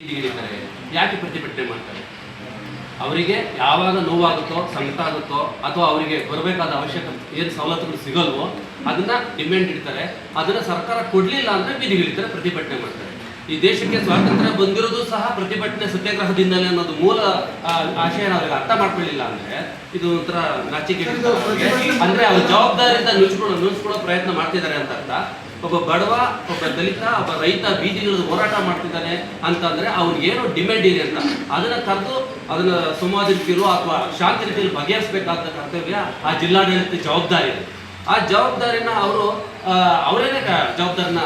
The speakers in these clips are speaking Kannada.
ಹಿಡಿತಾರೆ. ಯಾಕೆ ಪ್ರತಿಭಟನೆ ಮಾಡ್ತಾರೆ? ಅವರಿಗೆ ಯಾವಾಗ ನೋವಾಗುತ್ತೋ, ಸಂಕಟ ಆಗುತ್ತೋ, ಅಥವಾ ಅವರಿಗೆ ಬರಬೇಕಾದ ಅವಶ್ಯಕತೆ ಏನು ಸವಲತ್ತುಗಳು ಸಿಗಲ್ವೋ ಅದನ್ನ ಡಿಮ್ಯಾಂಡ್ ಇಡ್ತಾರೆ. ಅದನ್ನ ಸರ್ಕಾರ ಕೊಡ್ಲಿಲ್ಲ ಅಂದ್ರೆ ಬೀದಿಗಿಳಿತಾರೆ, ಪ್ರತಿಭಟನೆ ಮಾಡ್ತಾರೆ. ಈ ದೇಶಕ್ಕೆ ಸ್ವಾತಂತ್ರ್ಯ ಬಂದಿರೋದು ಸಹ ಪ್ರತಿಭಟನೆ ಸತ್ಯಾಗ್ರಹದಿಂದಲೇ ಅನ್ನೋದು ಮೂಲ ಆಶಯ ಅವ್ರಿಗೆ ಅರ್ಥ ಮಾಡ್ಕೊಳ್ಳಿಲ್ಲ ಅಂದ್ರೆ ಇದು ಒಂಥರ ನಾಚಿಕೆ. ಅಂದ್ರೆ ಅವ್ರ ಜವಾಬ್ದಾರಿಯಿಂದ ನುಚ್ಕೊಳ್ಳೋ ಪ್ರಯತ್ನ ಮಾಡ್ತಿದ್ದಾರೆ ಅಂತ ಅರ್ಥ. ಒಬ್ಬ ಬಡವ, ಒಬ್ಬ ದಲಿತ, ಒಬ್ಬ ರೈತ ಬೀದಿಗಿಳಿದು ಹೋರಾಟ ಮಾಡ್ತಿದ್ದಾನೆ ಅಂತಂದ್ರೆ ಅವ್ನಿಗೇನೋ ಡಿಮ್ಯಾಂಡ್ ಇದೆ ಅಂತ ಅದನ್ನ ಕರೆದು ಅದನ್ನ ಸಂವಾದ ರೀತಿಯಲ್ಲೋ ಅಥವಾ ಶಾಂತಿ ರೀತಿಯಲ್ಲಿ ಬಗೆಹರಿಸಬೇಕಾದ ಕರ್ತವ್ಯ ಆ ಜಿಲ್ಲಾಡಳಿತ ಜವಾಬ್ದಾರಿ ಇದೆ. ಆ ಜವಾಬ್ದಾರಿನ ಅವರೇನೆ ಜವಾಬ್ದಾರಿನ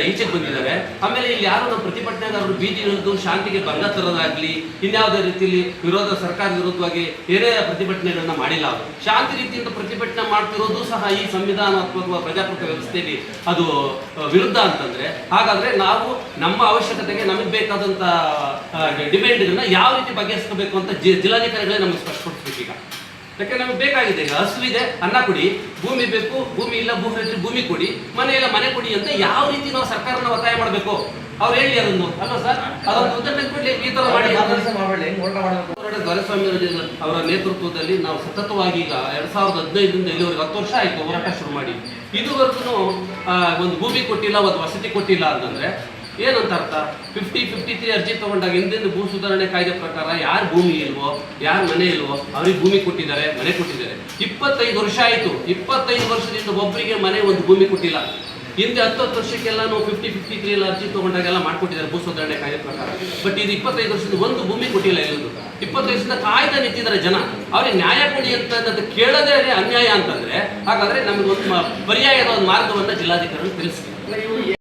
ಈಚೆಗೆ ಬಂದಿದ್ದಾರೆ. ಆಮೇಲೆ ಇಲ್ಲಿ ಯಾರು ನಮ್ಮ ಪ್ರತಿಭಟನೆಗಾರರು ಬೀದಿ ಇಳಿದು ಶಾಂತಿಗೆ ಭಂಗ ತರೋದಾಗ್ಲಿ ಇನ್ಯಾವುದೇ ರೀತಿಯಲ್ಲಿ ಸರ್ಕಾರ ವಿರುದ್ಧವಾಗಿ ಏನೇ ಪ್ರತಿಭಟನೆಗಳನ್ನ ಮಾಡಿಲ್ಲ. ಅವರು ಶಾಂತಿ ರೀತಿಯಿಂದ ಪ್ರತಿಭಟನೆ ಮಾಡ್ತಿರೋದು ಸಹ ಈ ಸಂವಿಧಾನಾತ್ಮಕ ಪ್ರಜಾಪ್ರಭುತ್ವ ವ್ಯವಸ್ಥೆಯಲ್ಲಿ ಅದು ವಿರುದ್ಧ ಅಂತಂದ್ರೆ, ಹಾಗಾದ್ರೆ ನಾವು ನಮ್ಮ ಅವಶ್ಯಕತೆಗೆ ನಮಗೆ ಬೇಕಾದಂತ ಡಿಮ್ಯಾಂಡ್ಗಳನ್ನ ಯಾವ ರೀತಿ ಬಗೆಹರಿಸ್ಕೋಬೇಕು ಅಂತ ಜಿಲ್ಲಾಧಿಕಾರಿಗಳೇ ನಮಗೆ ಸ್ಪಷ್ಟಪಡಿಸ್ಬೇಕು. ಈಗ ಯಾಕೆ ನಮಗೆ ಬೇಕಾಗಿದೆ, ಈಗ ಹಸುವಿದೆ ಅನ್ನ ಕೊಡಿ, ಭೂಮಿ ಬೇಕು ಭೂಮಿ ಇಲ್ಲ ಭೂಮಿ ಕೊಡಿ, ಮನೆ ಇಲ್ಲ ಮನೆ ಕೊಡಿ ಅಂತ ಯಾವ ರೀತಿ ನಾವು ಸರ್ಕಾರನ ಒತ್ತಾಯ ಮಾಡಬೇಕು? ಅವ್ರು ಹೇಳಿ ಅದನ್ನು ಅಲ್ವಾ ಸರ್? ಅದೊಂದು ಉದಾಹರಣೆ ಕೊಡ್ಲಿ. ಈ ತರ ಮಾಡಿ ದೊರೆಸ್ವಾಮಿ ಅವರ ನೇತೃತ್ವದಲ್ಲಿ ನಾವು ಸತತವಾಗಿ ಈಗ 2015ರಿಂದ ಇಲ್ಲಿವರೆಗೆ 10 ವರ್ಷ ಆಯ್ತು ಹೋರಾಟ ಶುರು ಮಾಡಿ. ಇದುವರೆಗೂ ಒಂದು ಭೂಮಿ ಕೊಟ್ಟಿಲ್ಲ, ಒಂದು ವಸತಿ ಕೊಟ್ಟಿಲ್ಲ ಅಂತಂದ್ರೆ ಏನಂತ ಅರ್ಥ? 53 ಅರ್ಜಿ ತಗೊಂಡಾಗ ಹಿಂದಿನ ಭೂ ಸುಧಾರಣೆ ಕಾಯ್ದೆ ಪ್ರಕಾರ ಯಾರು ಭೂಮಿ ಇಲ್ವೋ, ಯಾರು ಮನೆ ಇಲ್ವೋ ಅವ್ರಿಗೆ ಭೂಮಿ ಕೊಟ್ಟಿದ್ದಾರೆ, ಮನೆ ಕೊಟ್ಟಿದ್ದಾರೆ. 25 ವರ್ಷ ಆಯ್ತು. 25 ವರ್ಷದಿಂದ ಒಬ್ಬರಿಗೆ ಮನೆ ಒಂದು ಭೂಮಿ ಕೊಟ್ಟಿಲ್ಲ. ಹಿಂದೆ 10 ವರ್ಷಕ್ಕೆಲ್ಲ ನಾವು 53 ಅರ್ಜಿ ತಗೊಂಡಾಗೆಲ್ಲ ಮಾಡ್ಕೊಟ್ಟಿದ್ದಾರೆ ಭೂ ಸುಧಾರಣೆ ಕಾಯ್ದೆ ಪ್ರಕಾರ. ಬಟ್ ಇದು 25 ವರ್ಷದಿಂದ ಒಂದು ಭೂಮಿ ಕೊಟ್ಟಿಲ್ಲ. ಎಲ್ಲದು 25 ವರ್ಷದಿಂದ ಕಾಯ್ದೆ ನಿಂತಿದ್ದಾರೆ ಜನ. ಅವ್ರಿಗೆ ನ್ಯಾಯ ಕೊಡಿ ಅಂತ ಕೇಳದೇ ಅನ್ಯಾಯ ಅಂತಂದ್ರೆ, ಹಾಗಾದ್ರೆ ನಮಗೆ ಒಂದು ಪರ್ಯಾಯದ ಒಂದು ಮಾರ್ಗವನ್ನ ಜಿಲ್ಲಾಧಿಕಾರಿ ತಿಳಿಸಿ. ಇವರು